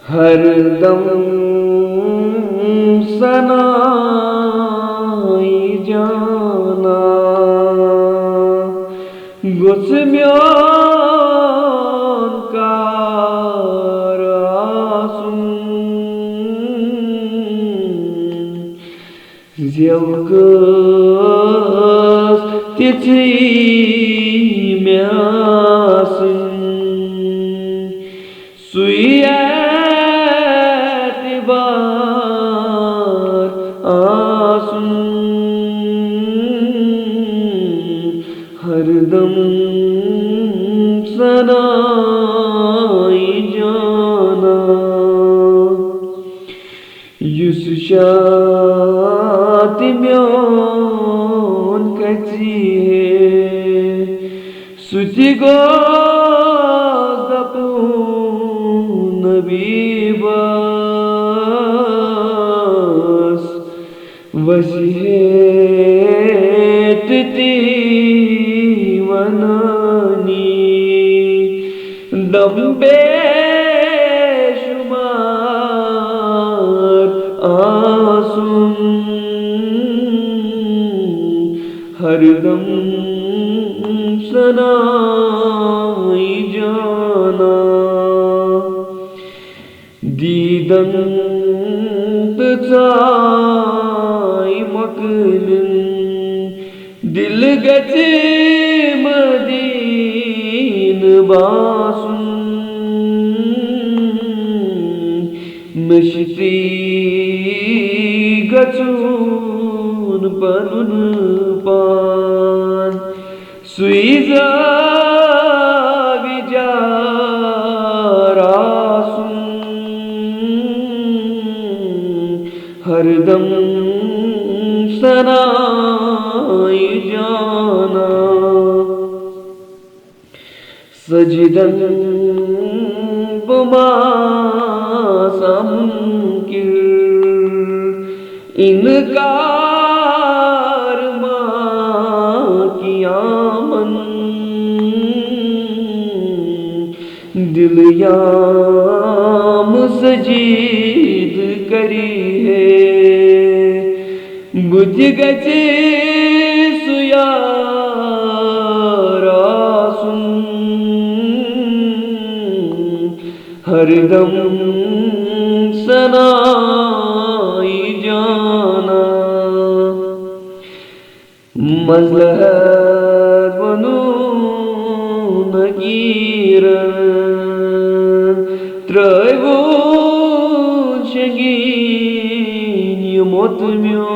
हरदम सनाई जाना गुस्म्यान कारasum zevkas titsi measin suyatibar asun हरदम सनाई जाना युस शाति म्योन कची है सुचि गोस दपून बीबस वशिहेत वनानी दम्बे शुमार आसुम हरदम सनाई जाना दीदंत चाय मकलन दिल गचे मदीन बासुन मशती गचून पनुन पान सुईजा विजारासुन हरदम सनाई जाना सजदन बुमासमुंकिर इनकार कियामन दिल याम सजीद करी है बुझ गचे सुयारासुन हरदम सनाई जाना मज़लहत बनु नकीरन त्रयवो शगीन यमोत म्योन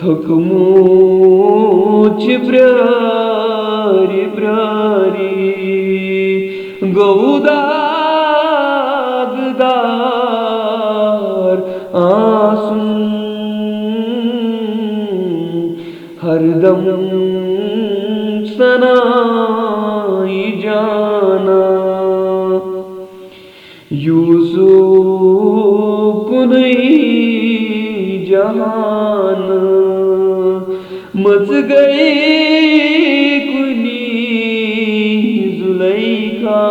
थकमुच प्यारी प्यारी गौदागदार आसुन हरदम सनाई जाना यूसुफ नहीं जहान मच गई कुनी जुलैखा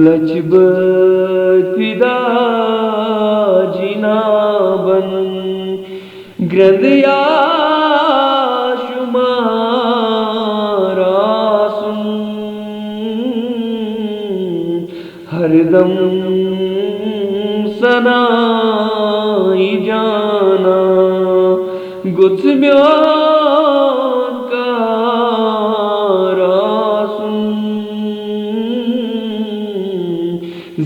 लचबत फिदा जिनाबन ग्रंदया शुमारासुन हरदम सनाई जाना गुस्म्यान कारasum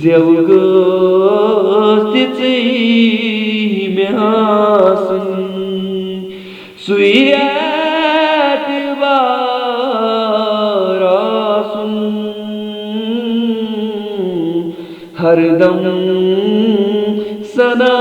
zevkas titsi measin suyatibar asun हरदम सना